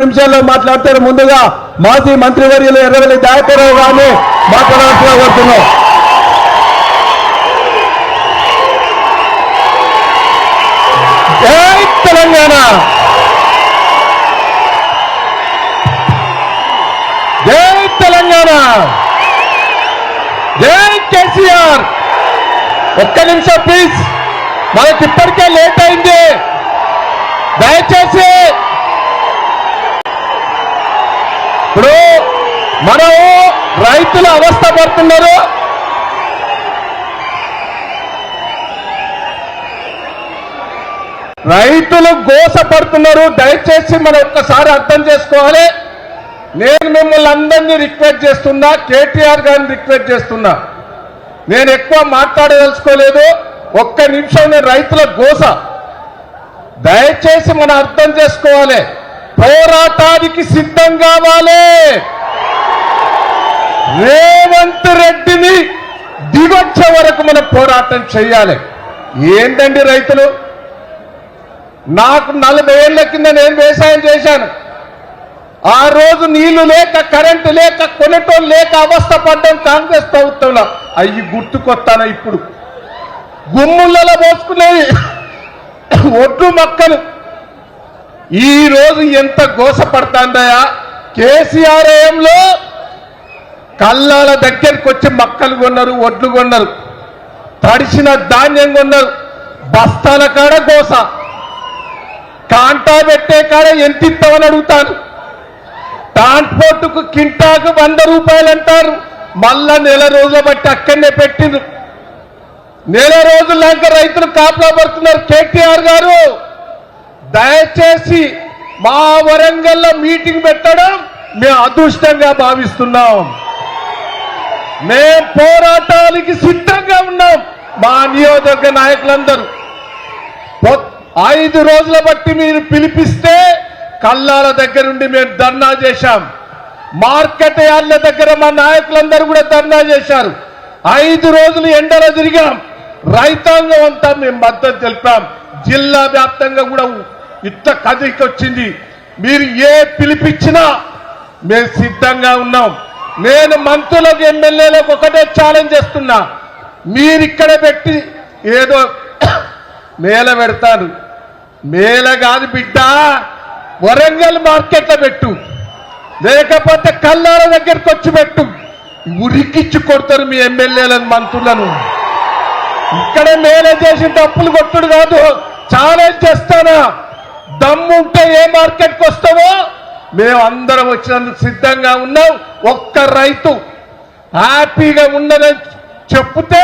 నిమిషాల్లో మాట్లాడతారు. ముందుగా మాజీ మంత్రివర్యులు ఎర్రవెల్లి దయాకర్రావు గారిని మాట్లాడాల్సిన కోరుతున్నాం. జై తెలంగాణ, జై తెలంగాణ, జై కేసీఆర్. ఒక్క నిమిషం ప్లీజ్, మనకి ఇప్పటికే లేట్ అయింది. దయచేసి ఇప్పుడు మనం రైతులు అవస్థ పడుతున్నారు. రైతులు గోసపడుతున్నారు. దయచేసి మనం ఒక్కసారి అర్థం చేసుకోవాలి. నేను మిమ్మల్ని అందరినీ రిక్వెస్ట్ చేస్తున్నా, కేటీఆర్ గారిని రిక్వెస్ట్ చేస్తున్నా. నేను ఎక్కువ మాట్లాడదలుచుకోలేదు. ఒక్క నిమిషం నేను రైతుల గోస దయచేసి మనం అర్థం చేసుకోవాలి. పోరాటానికి సిద్ధం కావాలి. రేవంత్ రెడ్డిని దిగొచ్చే వరకు మనం పోరాటం చేయాలి. ఏంటండి రైతులు, నాకు 40 ఏళ్ల కింద నేను వ్యవసాయం చేశాను. ఆ రోజు నీళ్లు లేక, కరెంటు లేక, కొనటోళ్ళు లేక అవస్థ పడ్డం కాంగ్రెస్ ప్రభుత్వంలో. అవి గుర్తుకొస్తాను. ఇప్పుడు గుమ్ములలో పోసుకునేవి ఒడ్లు మొక్కలు ఈ రోజు ఎంత గోసపడతాందయా. కేసీఆర్ ఏంలో కళ్ళాల దగ్గరికి వచ్చి మక్కలు కొన్నారు, ఒడ్లు కొన్నారు, తడిసిన ధాన్యం కొన్నారు. బస్తాల కాడ గోస, కాంటా పెట్టే కాడ ఎంత ఇస్తామని అడుగుతాను. ట్రాన్స్పోర్టుకు కింటాకు 100 రూపాయలు అంటారు. మళ్ళా నెల రోజుల బట్టి అక్కడనే పెట్టిండ్రు. నెల రోజులంక రైతులు కాపలా పడుతున్నారు. కేటీఆర్ గారు దయచేసి మా వరంగల్లో మీటింగ్ పెట్టడం మేము అదృష్టంగా భావిస్తున్నాం. మేము పోరాటానికి సిద్ధంగా ఉన్నాం. మా నియోజకవర్గ నాయకులందరూ 5 రోజుల బట్టి మీరు పిలిపిస్తే కల్లాల దగ్గర నుండి మేము ధర్నా చేశాం. మార్కెట్ యార్డ్ల దగ్గర మా నాయకులందరూ కూడా ధర్నా చేశారు. 5 రోజులు ఎండలో తిరిగాం. రైతాంగం అంతా మేము మద్దతు తెలిపాం. జిల్లా వ్యాప్తంగా కూడా ఇంత కదిలికి వచ్చింది. మీరు ఏ పిలిపించినా మేము సిద్ధంగా ఉన్నాం. నేను మంత్రులకు, ఎమ్మెల్యేలకు ఒకటే ఛాలెంజ్ చేస్తున్నా. మీరు ఇక్కడ పెట్టి ఏదో మేళ పెడతారు. మేళ కాదు బిడ్డ, వరంగల్ మార్కెట్లో పెట్టు, లేకపోతే కల్లాల దగ్గరికి వచ్చి పెట్టు. ఉరికిచ్చి కొడతారు మీ ఎమ్మెల్యేలను, మంత్రులను. ఇక్కడ మేలే చేసి డప్పులు కొట్టుడు కాదు. ఛాలెంజ్ చేస్తానా, దమ్ముంటే ఏ మార్కెట్కి వస్తావో మేము అందరం వచ్చినందుకు సిద్ధంగా ఉన్నాం. ఒక్క రైతు హ్యాపీగా ఉండదని చెప్తే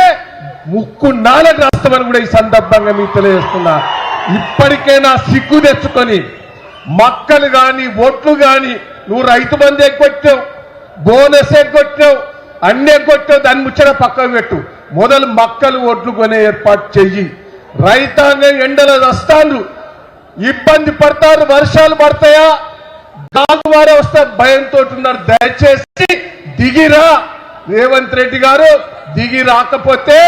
ముక్కు నాలుగు రాస్తామని కూడా ఈ సందర్భంగా మీకు తెలియజేస్తున్నా. ఇప్పటికైనా సిగ్గు తెచ్చుకొని మక్కలు కానీ, ఓట్లు కానీ, నువ్వు రైతు బంధు ఎగ్గొట్టావు, బోనస్ ఎగ్గొట్టావు, అన్ని ఎగ్గొట్టావు, దాన్ని ముచ్చట పక్కకు పెట్టు. మొదలు మక్కలు, ఓట్లు కొనే ఏర్పాటు చెయ్యి. రైతాంగం ఎండలో వస్తాను, ఇబ్బంది పడతారు. వర్షాలు పడతాయా, గాలువారే వస్తే భయంతో ఉన్నారు. దయచేసి దిగిరా. రేవంత్ రెడ్డి గారు దిగి రాకపోతే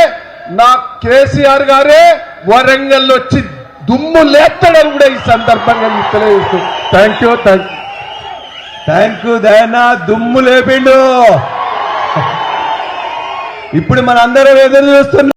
నా కేసీఆర్ గారే వరంగల్ వచ్చి దుమ్ము లేస్తాడని కూడా ఈ సందర్భంగా మీకు తెలియజేస్తూ థ్యాంక్ యూ దయనా. దుమ్ము లేపిండు. ఇప్పుడు మనందరం ఎదురు చూస్తున్నాం.